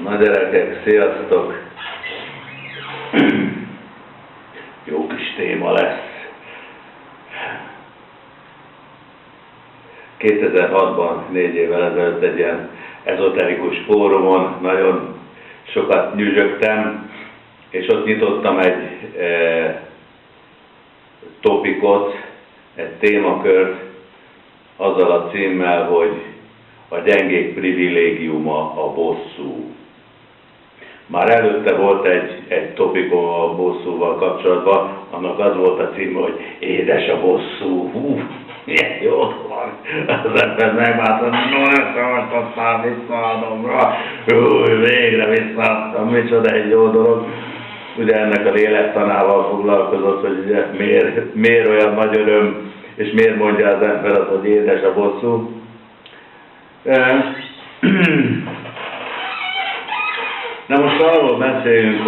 Na gyerekek, sziasztok! Jó kis téma lesz. 2006-ban, 4 évvel ezelőtt egy ilyen ezoterikus fórumon nagyon sokat nyüzsögtem, és ott nyitottam egy topikot, egy témakört, azzal a címmel, hogy a gyengék privilégiuma a bosszú. Már előtte volt egy topikom a bosszúval kapcsolatban, annak az volt a címe, hogy édes a bosszú. Milyen jó van. Az ember megváltott, no, ezt most már visszaadom. Végre visszaadtam, micsoda egy jó dolog. Ugye ennek a lélektanával foglalkozott, hogy ugye miért olyan nagy öröm, és miért mondja az ember azt, hogy édes a bosszú. Na most arról beszélünk,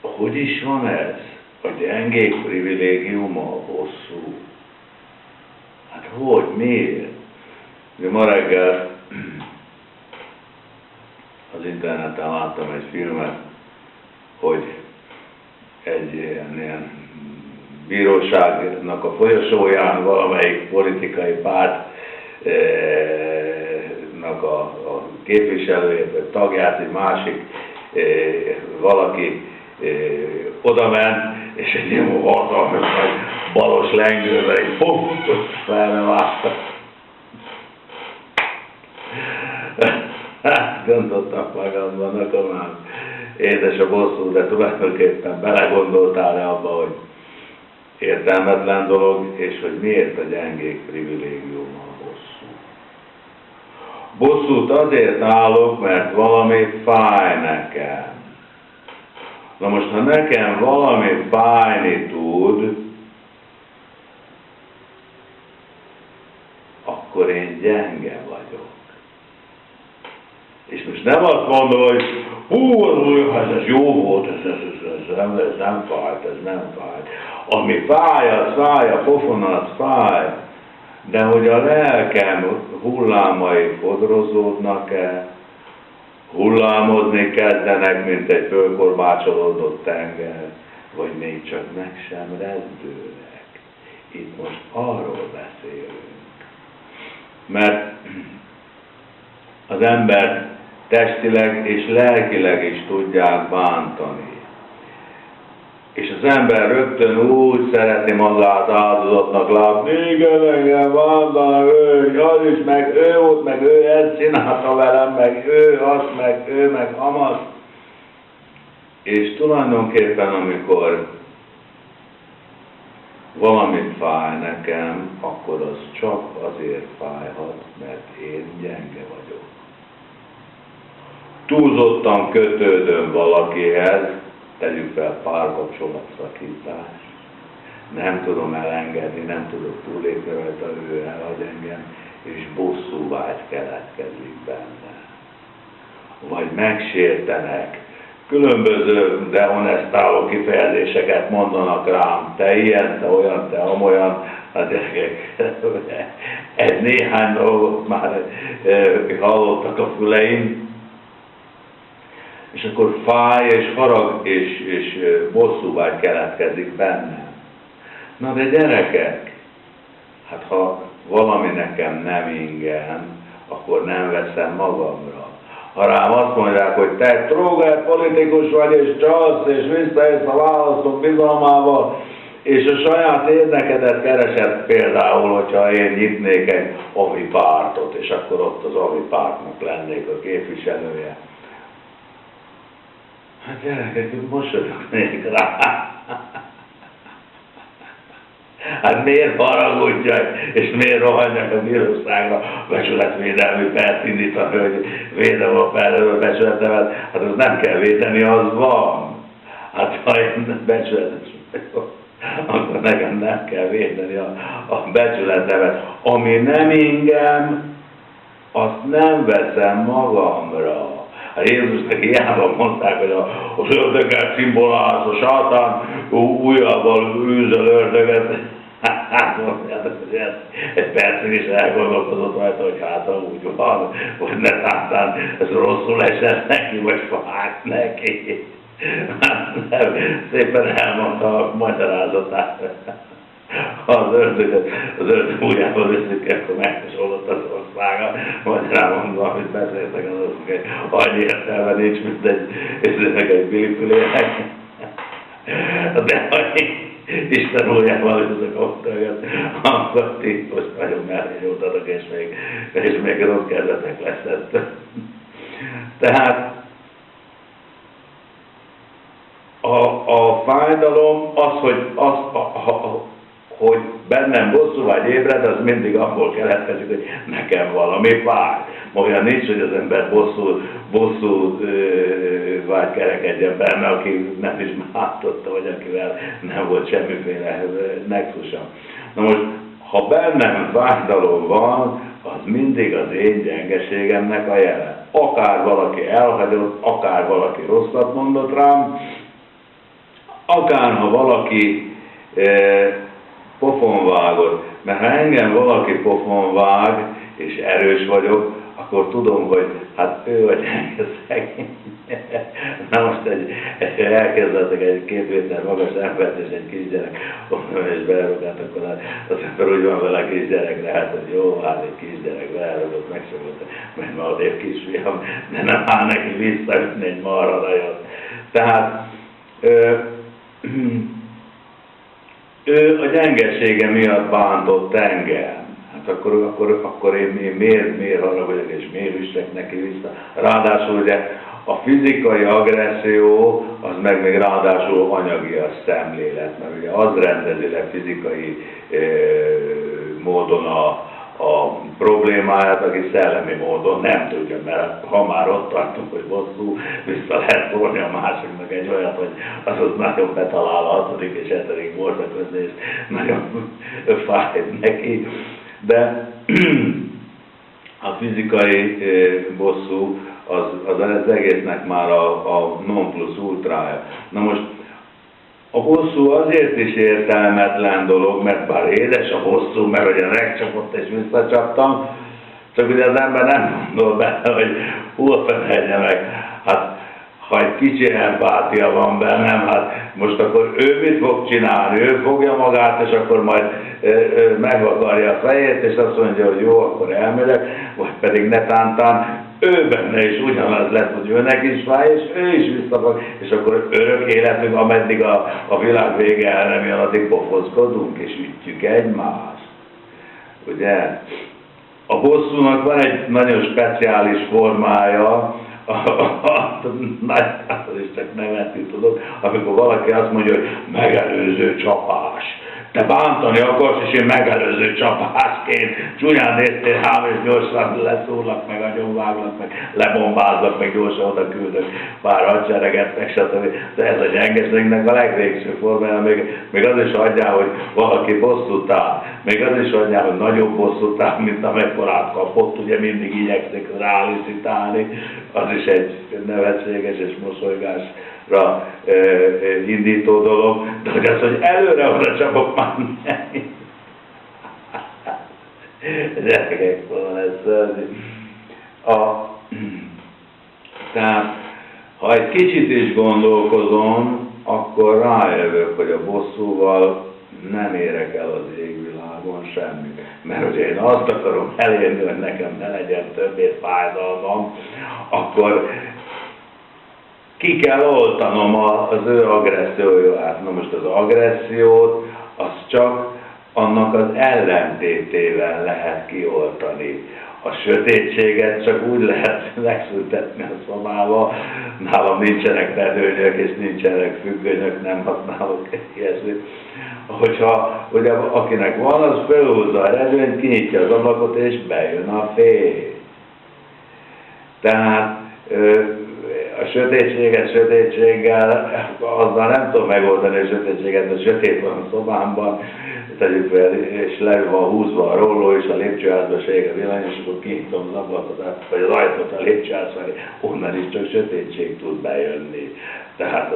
hogy is van ez? A gyengék privilégiuma a bosszú. Hát hogy? Miért? De ma reggel az interneten láttam egy filmet, hogy egy ilyen bíróságnak a folyosóján valamelyik politikai pártnak a képviselőjét, vagy tagját, egy másik valaki odament, és egy ilyen hatalmas nagy balos lengővel egy felnevágta. Hát gondoltak magamban, akkor már édes a bosszú, de tulajdonképpen belegondoltál-e abba, hogy értelmetlen dolog, és hogy miért a gyengék privilégiuma a bosszú. Bosszút azért állok, mert valami fáj nekem. Na most, ha nekem valami fájni tud, akkor én gyenge vagyok. És most nem azt mondom, hogy ez jó volt, ez nem fájt, ez nem fájt. Ami fáj, az fáj, a pofon az fáj, de hogy a lelkem hullámai fodrozódnak-e, hullámozni kezdenek, mint egy fölkorbácsolódott tenger, vagy még csak meg sem rezdülnek. Itt most arról beszélünk. Mert az ember testileg és lelkileg is tudják bántani. És az ember rögtön úgy szeretné magát áldozottnak látni, igen, engem bántanak, az is, meg ő volt, meg ő ezt csinálta velem, meg ő azt, meg ő, meg amaz. És tulajdonképpen, amikor valamit fáj nekem, akkor az csak azért fájhat, mert én gyenge vagyok. Túlzottan kötődöm valakihez, tegyük fel párkapcsolatszakítás. Nem tudom elengedni, nem tudok túlépni rajta, ő elhagy engem, és bosszúvágy keletkezik benne. Vagy megsértenek, különböző dehonestáló kifejezéseket mondanak rám, te ilyen, te olyan, te amolyan, hát gyerekek, ez néhány dolgot már hallottak a füleim, és akkor fáj, és harag, és bosszúvágy keletkezik benne. Na de gyerekek, hát ha valami nekem nem ingyen, akkor nem veszem magamra. Ha rám azt mondják, hogy te tróger politikus vagy, és csalsz, és visszajössz a választók bizalmával, és a saját érdekedet keresed, például, hogyha én nyitnék egy AVI pártot, és akkor ott az AVI pártnak lennék a képviselője. Hát gyerekek, mosolyognék rá. Hát miért haragudjak, és miért rohanjak a bíróságra becsületvédelmi pert indítani, hogy védem a becsületemet? Hát az nem kell védeni, az van. Hát ha én becsületes vagyok, akkor nekem nem kell védeni a becsületemet. Ami nem ingem, azt nem veszem magamra. Hát Jézusnak hiába mondták, hogy az ördöget szimbolázza, a sátán ujjával űzöl ördöget. Hát mondjátok, hogy egy percig is elgondolkozott rajta, hogy hát ha úgy van, hogy ne tántán ez rosszul esett neki, vagy fájt neki. Hát nem, szépen elmondta a magyarázatát. Az ördög ujjával viszik, akkor megkósolott az országa, majd rámondva, amit beszéltek, az hogy annyi értelme nincs, mint egy bilipülének. De Isten ujjával viszik a ördögöt, akkor ti most nagyon mellé nyújtatok, és még rossz kedvetek lesz ettől. Tehát a fájdalom az, hogy bennem bosszúvágy ébred, az mindig abból keletkezik, hogy nekem valami fáj. Olyan nincs, hogy az ember bosszú vágy kerekedjen benne, aki nem is látotta, vagy akivel nem volt semmiféle nexusa. Na most, ha bennem fájdalom van, az mindig az én gyengeségemnek a jele. Akár valaki elhagyott, akár valaki rosszat mondott rám, akár ha valaki pofon vágott, mert ha engem valaki pofon vág, és erős vagyok, akkor tudom, hogy hát ő a gyenge szegény. Na most elkezdhetek egy 2 méter magas embert és egy kisgyerek, onnan és belerogát, akkor az ember úgy van vele kisgyerekre, hát hogy jó, hát egy kisgyerek belerogott, megsegült, mert ma odébb kisfiam, de nem áll neki visszaütni egy marha nagyon. Tehát ő a gyengesége miatt bántott engem. Hát akkor én miért haragudjak és miért üssek neki vissza. Ráadásul ugye a fizikai agresszió az meg még ráadásul anyagi a szemlélet, mert ugye az rendezi le fizikai módon a problémáját, aki szellemi módon nem tudja, mert ha már ott tartunk, hogy bosszú, vissza lehet volni a másiknak egy olyat, hogy az ott nagyon betalál a 6. és 7. borza közé, és nagyon fájt neki. De a fizikai bosszú az egésznek már a non plus ultrája. Na most a bosszú azért is értelmetlen dolog, mert bár édes a bosszú, mert ugye megcsapott és visszacsaptam, csak ugye az ember nem gondol bele, hogy hú, a fenelje meg. Hát ha egy kicsi empátia van bennem, hát most akkor ő mit fog csinálni? Ő fogja magát, és akkor majd megvakarja a fejét, és azt mondja, hogy jó, akkor elmegyek, vagy pedig netántán ő benne is ugyanaz lesz, hogy őnek is fáj, és ő is visszafog, és akkor örök életünk, ameddig a világ vége el nem jön, addig pofozkodunk, és ütjük egymást. Ugye? A bosszúnak van egy nagyon speciális formája, az is csak nevetni tudok, amikor valaki azt mondja, hogy megelőző csapás. Te bántani akarsz, és én megelőző csapásként csúnyán néztél rám, és gyorsan leszúrlak, meg agyonváglak, meg lebombázlak, meg gyorsan oda küldök pár hadsereget, meg stb. De ez a gyengeségnek a legvégső formája, még az is adja, hogy valaki bosszút áll, még az is adja, hogy nagyobb bosszút áll, mint amekkorát kapott, ugye mindig igyekszik rálicitálni, az is egy nevetséges és mosolygásra indító dolog, de hogy az, hogy előre oda csapok, már nem. Gyerekek, van ez szörnyű. Tehát, ha egy kicsit is gondolkozom, akkor rájövök, hogy a bosszúval nem érek el az égvilágon semmit. Mert hogyha én azt akarom elérni, hogy nekem ne legyen többé fájdalmam, akkor ki kell oltanom az ő agresszióját. Na most az agressziót, az csak annak az ellentétével lehet kioltani. A sötétséget csak úgy lehet megszüntetni a szobába. Nálam nincsenek redőnyök és nincsenek függönyök, nem használok ilyesmit. Hogyha ugye, akinek van, az felhúzza a redőnyt, kinyitja az ablakot és bejön a fény. Tehát a sötétséget sötétséggel, azzal nem tudom megoldani a sötétséget, a sötét van a szobámban, tegyük fel, és le van húzva a rolló, és a lépcsőházba ég a villany, és akkor kinyitom az ablakot, vagy az ajtót a lépcsőház felé, onnan is csak sötétség tud bejönni. Tehát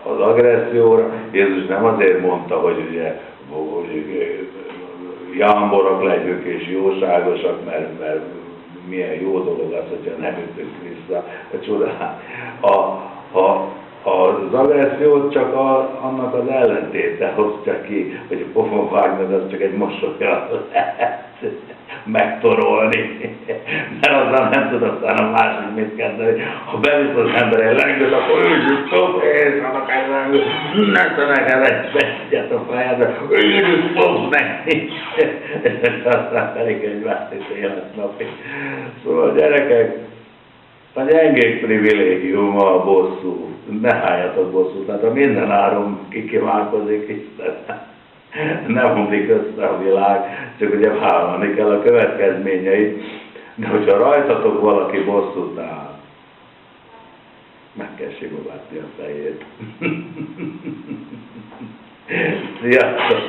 az agresszióra Jézus nem azért mondta, hogy ugye jámborak legyünk és jóságosak, mert milyen jó dolog az, hogyha nem ütünk vissza a csodát. Az agressziót csak annak az ellentéte hozta ki, hogy a pofon vágnak, az csak egy mosolyal lehet megtorolni, mert azzal nem tud aztán a másik mit kezdeni. Ha bevisz az ember egy lengőt, akkor ügyük top, és annak egy lengőt, ne neked egyet a fejedre, ügyük top neki, és aztán pedig egy másik életnapi. Szóval gyerekek, a gyengék privilégiuma a bosszú. Ne álljatok bosszút, tehát ha minden áron kikívánkozik Isten, nem omlik össze a világ, csak ugye vállalni kell a következményeit, de hogyha rajtatok valaki bosszút áll, meg kell simogatni a fejét. Sziasztok!